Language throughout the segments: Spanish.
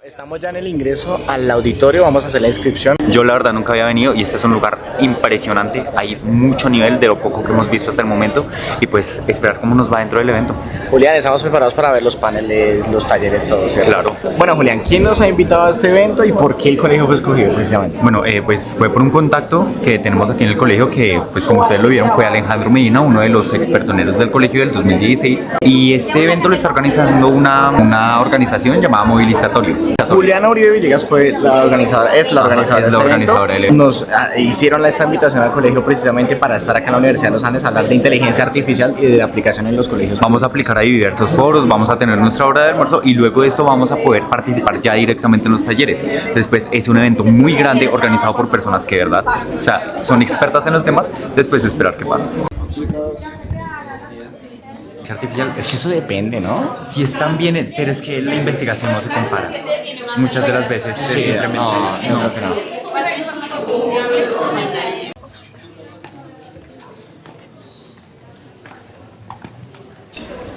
Estamos ya en el ingreso al auditorio, vamos a hacer la inscripción. Yo la verdad nunca había venido y este es un lugar impresionante, hay mucho nivel de lo poco que hemos visto hasta el momento y pues esperar cómo nos va dentro del evento. Julián, estamos preparados para ver los paneles, los talleres, todo, ¿cierto? Claro. Bueno, Julián, ¿quién nos ha invitado a este evento y por qué el colegio fue escogido precisamente? Bueno, pues fue por un contacto que tenemos aquí en el colegio que, pues como ustedes lo vieron, fue Alejandro Medina, uno de los expersoneros del colegio del 2016, y este evento lo está organizando una organización llamada Movilizatorio. Juliana Uribe Villegas fue la organizadora, es la organizadora de este organizadora del evento. Nos hicieron esta invitación al colegio precisamente para estar acá en la Universidad de los Andes a hablar de inteligencia artificial y de aplicación en los colegios. Vamos a aplicar ahí diversos foros, vamos a tener nuestra hora de almuerzo y luego de esto vamos a poder participar ya directamente en los talleres. Entonces, es un evento muy grande organizado por personas que de verdad, o sea, son expertas en los temas. Después esperar qué pasa. Artificial, Es que eso depende, ¿no? sí están bien, pero es que la investigación no se compara. Muchas de las veces simplemente no.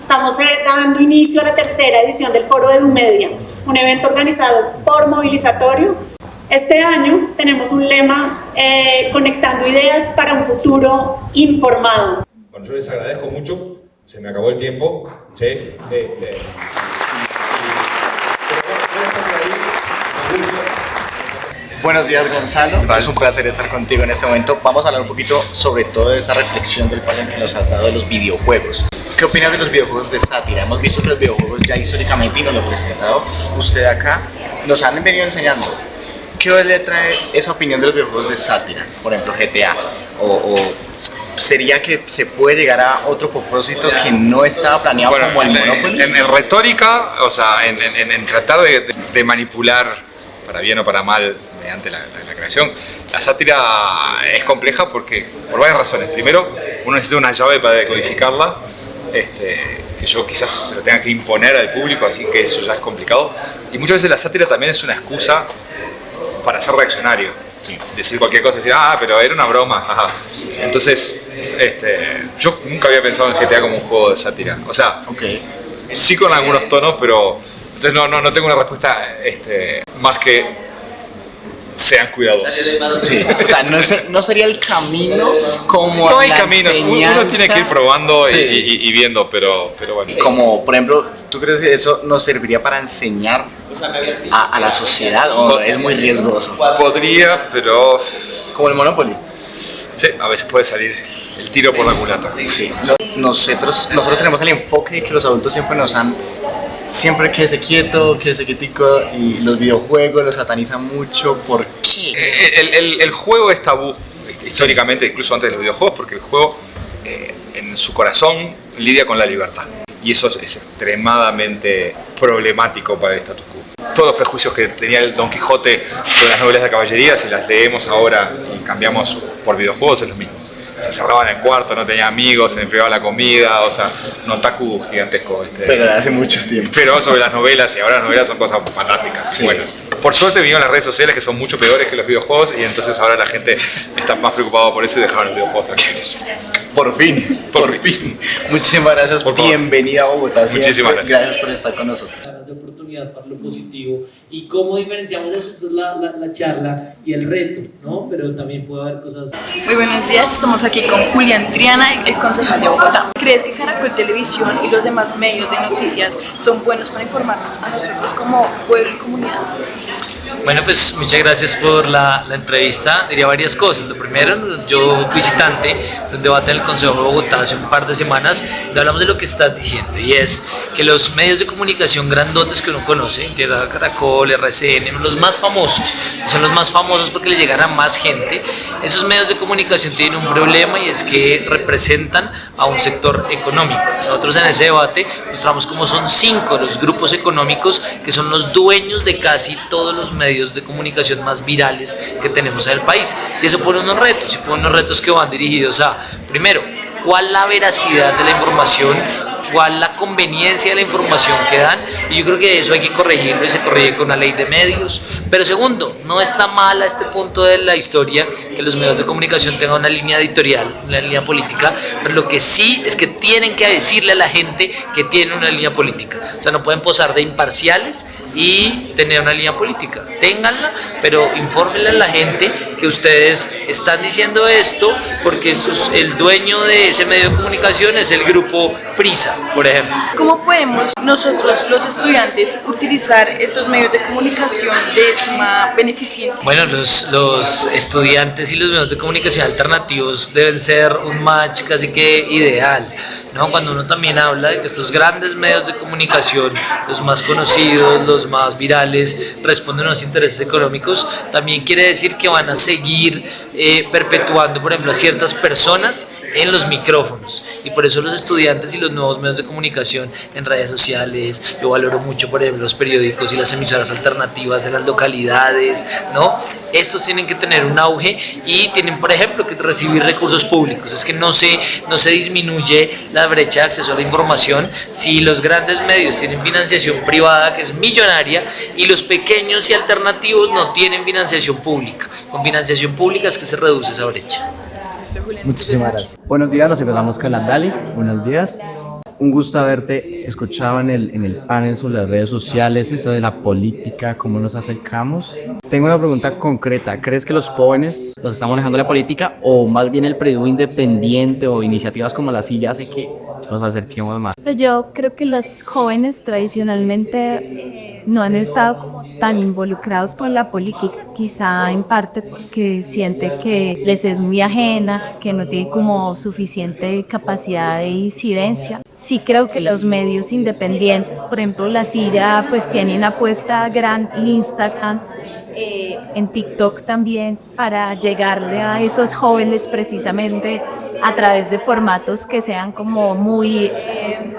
Estamos dando inicio a la tercera edición del Foro de EduMedia, un evento organizado por Movilizatorio. Este año tenemos un lema, conectando ideas para un futuro informado. Bueno, yo les agradezco mucho, se me acabó el tiempo, ¿sí? Buenos días, Gonzalo. Es un placer estar contigo en este momento. Vamos a hablar un poquito sobre toda esa reflexión del panel que nos has dado de los videojuegos. ¿Qué opinas de los videojuegos de sátira? Hemos visto que los videojuegos ya históricamente, y nos lo ha presentado usted acá, nos han venido enseñando. ¿Qué le trae esa opinión de los videojuegos de sátira? Por ejemplo, GTA. ¿O sería que se puede llegar a otro propósito que no estaba planeado como el Monopoly? En retórica, o sea, en tratar de manipular para bien o para mal mediante la creación, la sátira es compleja por varias razones. Primero, uno necesita una llave para decodificarla, que yo quizás se la tenga que imponer al público, así que eso ya es complicado. Y muchas veces la sátira también es una excusa para ser reaccionario. Sí. Decir cualquier cosa, decir, pero era una broma. Ajá. Entonces, yo nunca había pensado en GTA como un juego de sátira. O sea, sí con algunos tonos, pero entonces no tengo una respuesta más que sean cuidadosos. Sí. O sea, no sería el camino como no hay la caminos, uno tiene que ir probando y viendo, pero bueno. Como, por ejemplo, ¿tú crees que eso nos serviría para enseñar a la sociedad o es muy riesgoso? Podría, pero Como el Monopoly. sí, a veces puede salir el tiro por la culata. Sí. Nosotros tenemos el enfoque de que los adultos siempre quédese quieto, quédese quietico, y los videojuegos los satanizan mucho. ¿Por qué? El juego es tabú históricamente, incluso antes de los videojuegos, porque el juego en su corazón lidia con la libertad. Y eso es extremadamente problemático para el status quo. Todos los prejuicios que tenía el Don Quijote sobre las novelas de caballería, si las leemos ahora y cambiamos por videojuegos, es lo mismo. Se encerraba en el cuarto, no tenía amigos, se enfriaba la comida, o sea, un otaku gigantesco. Pero de hace mucho tiempo. Pero sobre las novelas, y ahora las novelas son cosas fantásticas, buenas. Por suerte vinieron las redes sociales, que son mucho peores que los videojuegos, y entonces ahora la gente está más preocupada por eso y dejaron los videojuegos tranquilos. Por fin. Muchísimas gracias. Bienvenida a Bogotá. Muchísimas gracias. Gracias por estar con nosotros. De oportunidad para lo positivo y cómo diferenciamos eso. Esa es la charla y el reto, ¿no? Pero también puede haber cosas. Muy buenos días, estamos aquí con Julián Triana, el concejal de Bogotá. ¿Crees que Caracol Televisión y los demás medios de noticias son buenos para informarnos a nosotros como pueblo y comunidad? Bueno, pues muchas gracias por la entrevista. Diría varias cosas. Lo primero, yo fui citante de un debate en el Consejo de Bogotá hace un par de semanas, donde hablamos de lo que estás diciendo, y es que los medios de comunicación grandotes que uno conoce, Tierra Caracol, RCN, los más famosos, son los más famosos porque le llegan a más gente. Esos medios de comunicación tienen un problema, y es que representan a un sector económico. Nosotros en ese debate mostramos cómo son 5 los grupos económicos que son los dueños de casi todos los medios de comunicación más virales que tenemos en el país, y eso pone unos retos que van dirigidos a, primero, ¿cuál la veracidad de la información? ¿Cuál la conveniencia de la información que dan? Y yo creo que eso hay que corregirlo, y se corrige con la ley de medios. Pero segundo, no está mal a este punto de la historia que los medios de comunicación tengan una línea editorial, una línea política, pero lo que sí es que tienen que decirle a la gente que tienen una línea política. O sea, no pueden posar de imparciales y tener una línea política. Ténganla, pero infórmenle a la gente que ustedes están diciendo esto porque el dueño de ese medio de comunicación es el grupo Prisa, por ejemplo. ¿Cómo podemos nosotros, los estudiantes, utilizar estos medios de comunicación de suma beneficencia? Bueno, los estudiantes y los medios de comunicación alternativos deben ser un match casi que ideal, ¿no? Cuando uno también habla de que estos grandes medios de comunicación, los más conocidos, los más virales, responden a los intereses económicos, también quiere decir que van a seguir perpetuando, por ejemplo, a ciertas personas en los micrófonos, y por eso los estudiantes y los nuevos medios de comunicación en redes sociales, yo valoro mucho, por ejemplo, los periódicos y las emisoras alternativas en las localidades, ¿no? Estos tienen que tener un auge y tienen, por ejemplo, que recibir recursos públicos. Es que no se disminuye la brecha de acceso a la información si los grandes medios tienen financiación privada, que es millonaria, y los pequeños y alternativos no tienen financiación pública. Con financiación pública es que se reduce esa brecha. Muchísimas gracias. Buenos días, nos encontramos con Landali. Buenos días. Un gusto haberte escuchado en el panel sobre las redes sociales, eso de la política, cómo nos acercamos. Tengo una pregunta concreta. ¿Crees que los jóvenes los están manejando la política o más bien el periodismo independiente o iniciativas como la silla hace que nos acerquemos más? Yo creo que los jóvenes tradicionalmente no han estado como tan involucrados con la política, quizá en parte porque siente que les es muy ajena, que no tiene como suficiente capacidad de incidencia. Sí creo que los medios independientes, por ejemplo La Silla, pues tiene una apuesta grande en Instagram, en TikTok también, para llegarle a esos jóvenes precisamente a través de formatos que sean como muy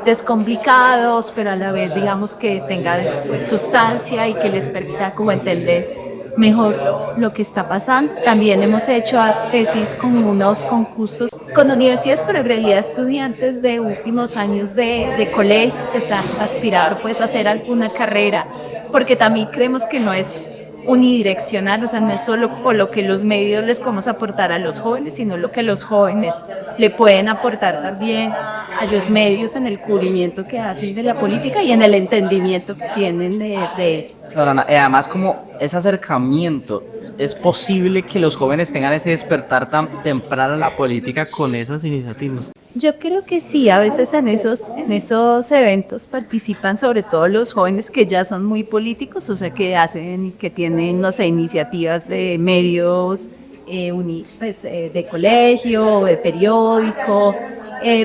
descomplicados, pero a la vez digamos que tengan pues, sustancia y que les permita como entender mejor lo que está pasando. También hemos hecho tesis con unos concursos con universidades, pero en realidad estudiantes de últimos años de colegio que están aspirando pues a hacer alguna carrera, porque también creemos que no es unidireccional, o sea, no es solo por lo que los medios les podemos aportar a los jóvenes, sino lo que los jóvenes le pueden aportar también a los medios en el cubrimiento que hacen de la política y en el entendimiento que tienen de ella. Lorana, además como ese acercamiento, ¿es posible que los jóvenes tengan ese despertar tan temprano a la política con esas iniciativas? Yo creo que sí, a veces en esos eventos participan sobre todo los jóvenes que ya son muy políticos, o sea, que tienen, no sé, iniciativas de medios, de colegio, de periódico,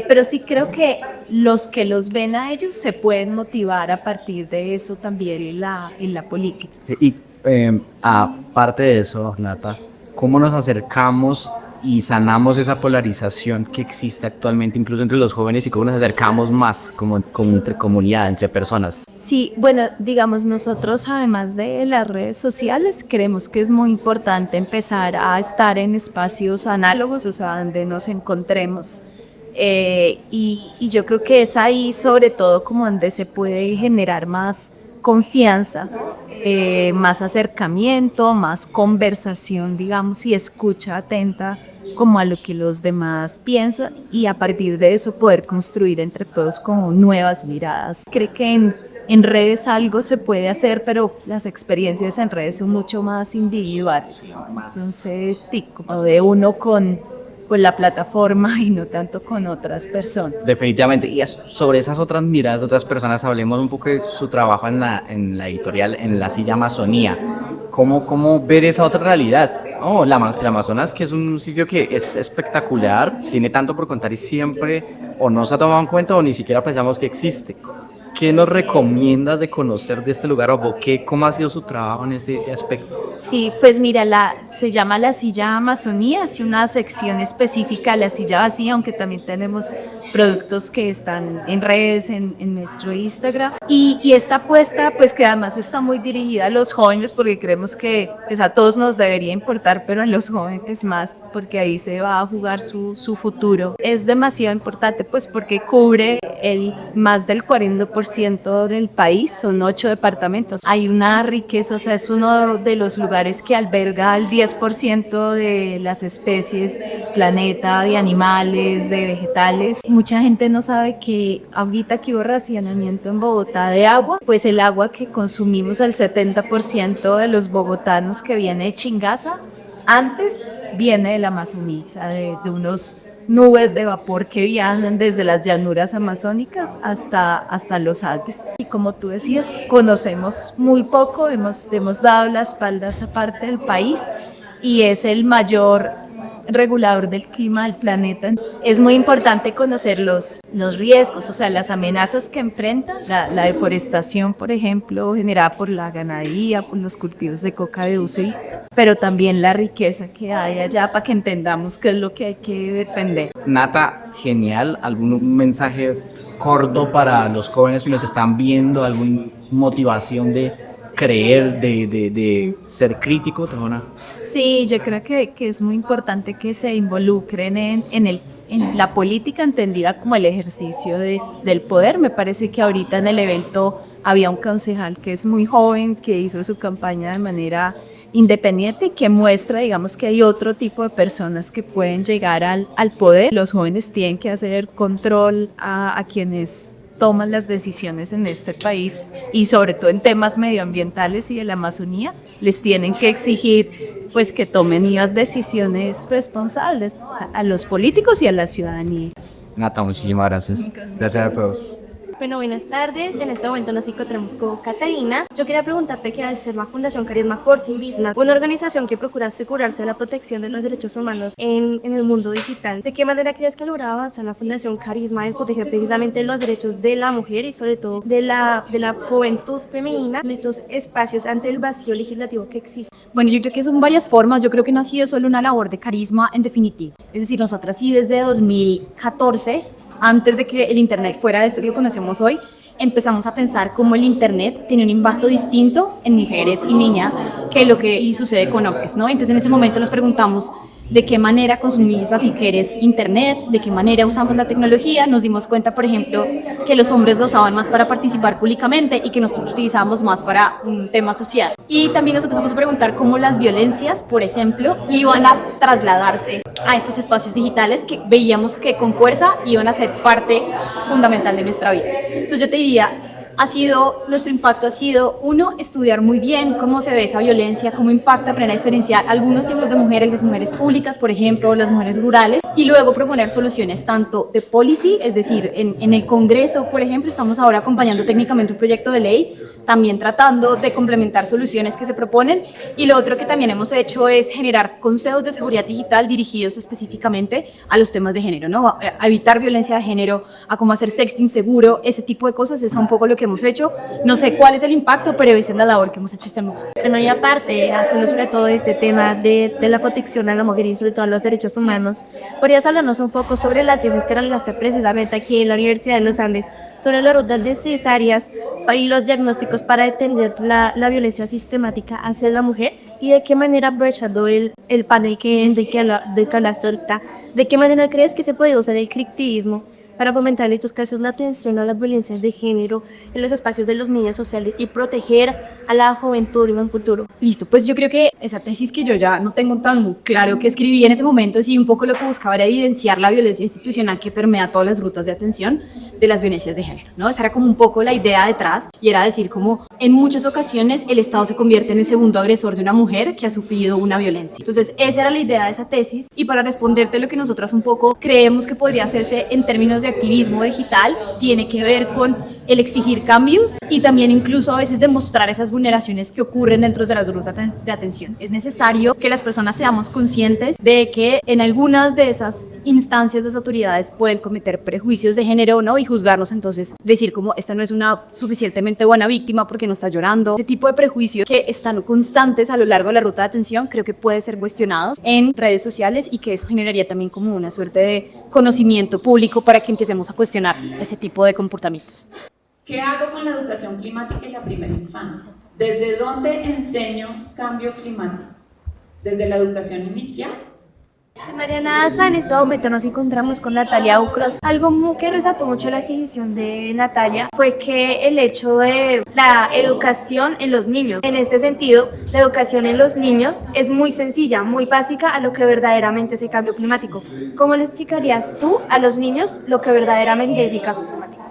pero sí creo que los ven a ellos se pueden motivar a partir de eso también en la política. Y aparte de eso, Nata, ¿cómo nos acercamos y sanamos esa polarización que existe actualmente incluso entre los jóvenes y cómo nos acercamos más como entre comunidad, entre personas? Sí, bueno, digamos nosotros además de las redes sociales creemos que es muy importante empezar a estar en espacios análogos, o sea, donde nos encontremos. Y yo creo que es ahí sobre todo como donde se puede generar más confianza, más acercamiento, más conversación, digamos, y escucha atenta como a lo que los demás piensan y a partir de eso poder construir entre todos como nuevas miradas. Creo que en redes algo se puede hacer, pero las experiencias en redes son mucho más individuales. Entonces, sí, como de uno con la plataforma y no tanto con otras personas. Definitivamente. Y sobre esas otras miradas de otras personas, hablemos un poco de su trabajo en la editorial, en La Silla Amazonía. ¿Cómo ver esa otra realidad? Oh, la Amazonas, que es un sitio que es espectacular, tiene tanto por contar y siempre o no se ha tomado en cuenta o ni siquiera pensamos que existe. ¿Qué nos recomiendas de conocer de este lugar o cómo ha sido su trabajo en este aspecto? Sí, pues mira, se llama La Silla Amazonía, es una sección específica de La Silla Vacía, aunque también tenemos productos que están en redes, en nuestro Instagram. Y esta apuesta, pues que además está muy dirigida a los jóvenes, porque creemos que pues, a todos nos debería importar, pero a los jóvenes más, porque ahí se va a jugar su futuro. Es demasiado importante, pues porque cubre más del 40% del país, son 8 departamentos. Hay una riqueza, o sea, es uno de los lugares que alberga el 10% de las especies planeta, de animales, de vegetales. Mucha gente no sabe que ahorita que hubo racionamiento en Bogotá de agua, pues el agua que consumimos el 70% de los bogotanos que viene de Chingaza, antes viene de la Amazonía, o sea, de unos nubes de vapor que viajan desde las llanuras amazónicas hasta los Alpes. Y como tú decías, conocemos muy poco, hemos dado la espalda a esa parte del país y es el mayor regulador del clima del planeta. Es muy importante conocer los riesgos, o sea, las amenazas que enfrenta la deforestación, por ejemplo, generada por la ganadería, por los cultivos de coca de uso, pero también la riqueza que hay allá para que entendamos qué es lo que hay que defender. Nata, genial. ¿Algún mensaje corto para los jóvenes que nos están viendo? ¿Alguna motivación de creer, de ser crítico? Sí, yo creo que es muy importante que se involucren en la política, entendida como el ejercicio del poder. Me parece que ahorita en el evento había un concejal que es muy joven, que hizo su campaña de manera independiente y que muestra, digamos, que hay otro tipo de personas que pueden llegar al poder. Los jóvenes tienen que hacer control a quienes toman las decisiones en este país y sobre todo en temas medioambientales y de la Amazonía, les tienen que exigir pues que tomen las decisiones responsables a los políticos y a la ciudadanía. Nata, muchísimas gracias. Gracias a todos. Bueno, buenas tardes. En este momento nos encontramos con Catarina. Yo quería preguntarte qué hace la Fundación Carisma por sí misma, una organización que procura asegurarse de la protección de los derechos humanos en el mundo digital. ¿De qué manera crees que logra avanzar la Fundación Carisma en proteger precisamente los derechos de la mujer y sobre todo de la juventud femenina en estos espacios ante el vacío legislativo que existe? Bueno, yo creo que son varias formas. Yo creo que no ha sido solo una labor de Carisma en definitiva. Es decir, nosotras sí desde 2014, antes de que el Internet fuera esto que lo conocemos hoy, empezamos a pensar cómo el Internet tiene un impacto distinto en mujeres y niñas que lo que sucede con hombres, ¿no? Entonces en ese momento nos preguntamos de qué manera consumimos las mujeres Internet, de qué manera usamos la tecnología. Nos dimos cuenta, por ejemplo, que los hombres lo usaban más para participar públicamente y que nosotros utilizábamos más para un tema social. Y también nos empezamos a preguntar cómo las violencias, por ejemplo, iban a trasladarse a estos espacios digitales que veíamos que con fuerza iban a ser parte fundamental de nuestra vida. Entonces yo te diría, nuestro impacto ha sido, uno, estudiar muy bien cómo se ve esa violencia, cómo impacta, aprender a diferenciar algunos tipos de mujeres, las mujeres públicas, por ejemplo, las mujeres rurales, y luego proponer soluciones tanto de policy, es decir, en el Congreso, por ejemplo, estamos ahora acompañando técnicamente un proyecto de ley, también tratando de complementar soluciones que se proponen, y lo otro que también hemos hecho es generar consejos de seguridad digital dirigidos específicamente a los temas de género, ¿no? A evitar violencia de género, a cómo hacer sexting seguro, ese tipo de cosas, es un poco lo que hemos hecho. No sé cuál es el impacto, pero esa es la labor que hemos hecho este momento. Bueno, y aparte, haciendo sobre todo este tema de la protección a la mujer y sobre todo a los derechos humanos, ¿podrías hablarnos un poco sobre la tesis que realizaste precisamente aquí en la Universidad de los Andes, sobre las rutas necesarias y los diagnósticos para atender la violencia sistemática hacia la mujer? ¿Y de qué manera, aprovechando el panel de que hablaste ahorita, de qué manera crees que se puede usar el criptivismo para fomentar en estos casos la atención a las violencias de género en los espacios de los medios sociales y proteger a la juventud en un futuro? Listo, pues yo creo que esa tesis que yo ya no tengo tan claro que escribí en ese momento, sí, un poco lo que buscaba era evidenciar la violencia institucional que permea todas las rutas de atención de las violencias de género, ¿no? Esa era como un poco la idea detrás, y era decir como en muchas ocasiones el Estado se convierte en el segundo agresor de una mujer que ha sufrido una violencia. Entonces esa era la idea de esa tesis, y para responderte lo que nosotras un poco creemos que podría hacerse en términos de activismo digital, tiene que ver con el exigir cambios y también incluso a veces demostrar esas vulneraciones que ocurren dentro de las rutas de atención. Es necesario que las personas seamos conscientes de que en algunas de esas instancias las autoridades pueden cometer prejuicios de género, ¿no? Y juzgarnos, entonces decir como esta no es una suficientemente buena víctima porque no está llorando. Ese tipo de prejuicios que están constantes a lo largo de la ruta de atención creo que puede ser cuestionados en redes sociales, y que eso generaría también como una suerte de conocimiento público para que empecemos a cuestionar ese tipo de comportamientos. ¿Qué hago con la educación climática en la primera infancia? ¿Desde dónde enseño cambio climático? ¿Desde la educación inicial Soy Mariana Asa, en este momento nos encontramos con Natalia Ucros. Algo que resaltó mucho la exposición de Natalia fue que el hecho de la educación en los niños. En este sentido, la educación en los niños es muy sencilla, muy básica a lo que verdaderamente es el cambio climático. ¿Cómo le explicarías tú a los niños lo que verdaderamente es el cambio climático?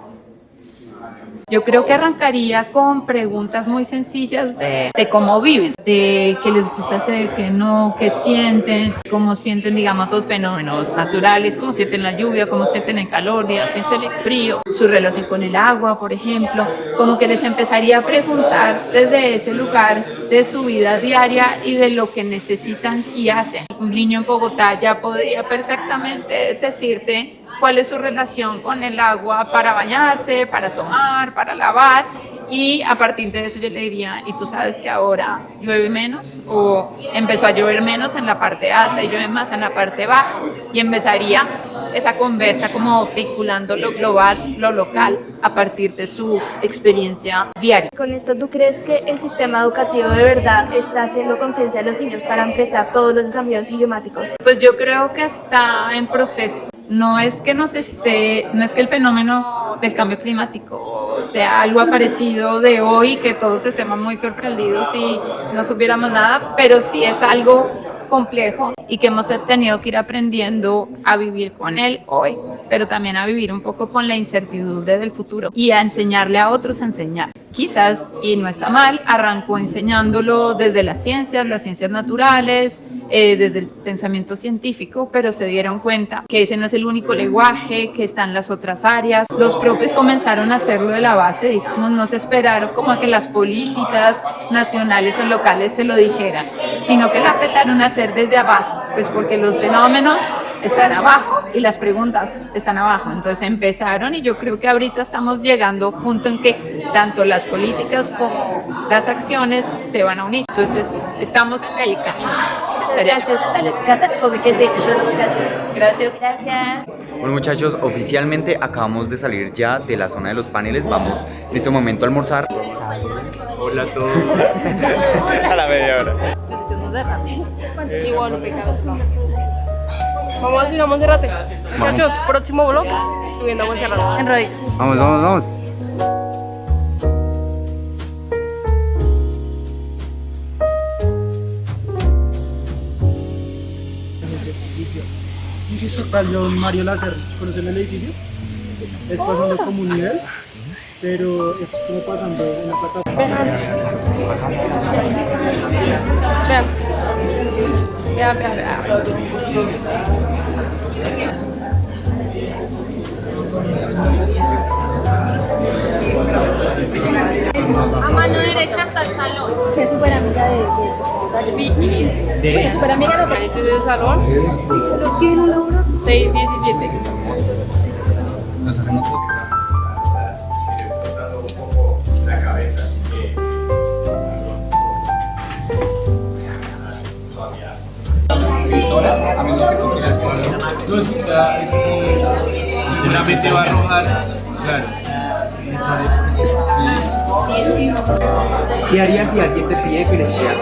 Yo creo que arrancaría con preguntas muy sencillas de cómo viven, de qué les gusta hacer, qué no, qué sienten, cómo sienten, digamos, los fenómenos naturales, cómo sienten la lluvia, cómo sienten el calor, cómo sienten el frío, su relación con el agua, por ejemplo. Como que les empezaría a preguntar desde ese lugar de su vida diaria y de lo que necesitan y hacen. Un niño en Bogotá ya podría perfectamente decirte cuál es su relación con el agua para bañarse, para tomar, para lavar, y a partir de eso yo le diría, ¿y tú sabes que ahora llueve menos? O empezó a llover menos en la parte alta y llueve más en la parte baja, y empezaría esa conversa como vinculando lo global, lo local, a partir de su experiencia diaria. Con esto, ¿tú crees que el sistema educativo de verdad está haciendo conciencia a los niños para enfrentar todos los desafíos climáticos? Pues yo creo que está en proceso. No es que no es que el fenómeno del cambio climático sea algo aparecido de hoy, que todos estemos muy sorprendidos y no supiéramos nada, pero sí es algo complejo y que hemos tenido que ir aprendiendo a vivir con él hoy, pero también a vivir un poco con la incertidumbre del futuro y a enseñarle a otros a enseñar. Quizás, y no está mal, arrancó enseñándolo desde las ciencias naturales, desde el pensamiento científico, pero se dieron cuenta que ese no es el único lenguaje, que están las otras áreas. Los profes comenzaron a hacerlo de la base, digamos, no se esperaron como a que las políticas nacionales o locales se lo dijeran, sino que lo empezaron a hacer desde abajo, pues porque los fenómenos están abajo y las preguntas están abajo. Entonces empezaron, y yo creo que ahorita estamos llegando a un punto en que tanto las políticas como las acciones se van a unir. Entonces estamos en el camino. Gracias, Gracias. Gracias. Bueno, muchachos, oficialmente acabamos de salir ya de la zona de los paneles. Vamos en este momento a almorzar. Hola a todos. A la media hora. Vamos a subir a Monserrate. Muchachos, próximo vlog, subiendo a Monserrate. En radio. Vamos. Ingreso acá al Mario Láser. ¿Conocen el edificio? Es pasando como un nivel, pero es como pasando en la plataforma. Vean. A mano derecha está el salón. Que es súper amiga de súper amiga de Ese es el salón. ¿Tiene un logro? 617. Nos hacemos A menos que tú quieras hacer. No, es que si literalmente va a arrojar, claro. ¿Qué harías si alguien te pide que les creas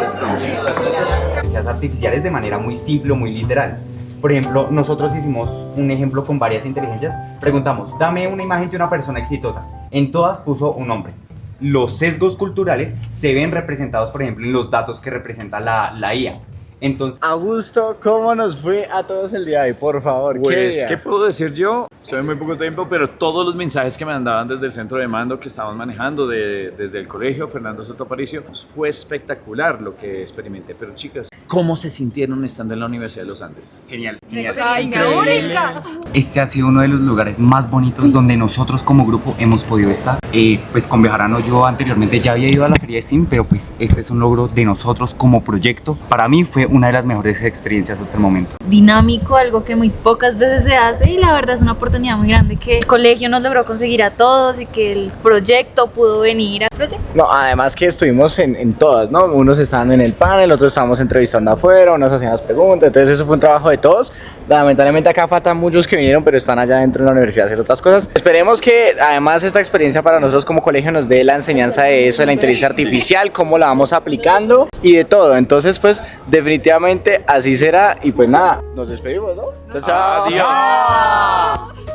inteligencias artificiales de manera muy simple o muy literal? Por ejemplo, nosotros hicimos un ejemplo con varias inteligencias. Preguntamos, dame una imagen de una persona exitosa. En todas puso un hombre. Los sesgos culturales se ven representados, por ejemplo, en los datos que representa la IA. Entonces, Augusto, ¿cómo nos fue a todos el día de hoy? Por favor, Pues, ¿qué puedo decir yo? Soy muy poco tiempo, pero todos los mensajes que me mandaban desde el centro de mando que estamos manejando desde el colegio Fernando Soto Aparicio, fue espectacular lo que experimenté. Pero chicas, ¿cócmo se sintieron estando en la Universidad de los Andes? Genial. Este ha sido uno de los lugares más bonitos donde nosotros como grupo hemos podido estar. Pues con Bejarano yo anteriormente ya había ido a la feria de Steam, pero pues este es un logro de nosotros como proyecto. Para mí fue una de las mejores experiencias hasta el momento. Dinámico, algo que muy pocas veces se hace, y la verdad es una oportunidad muy grande que el colegio nos logró conseguir a todos y que el proyecto pudo venir al proyecto. No, además que estuvimos en todas, ¿no? Unos estaban en el panel, otros estábamos entrevistando afuera, unos hacían las preguntas, entonces eso fue un trabajo de todos, Lamentablemente acá faltan muchos que vinieron, pero están allá dentro de la universidad a hacer otras cosas. Esperemos que además esta experiencia para nosotros como colegio nos dé la enseñanza de eso, de la inteligencia artificial, cómo la vamos aplicando y de todo. Entonces pues definitivamente así será y pues nada, nos despedimos, ¿no? Chao, chao. Adiós.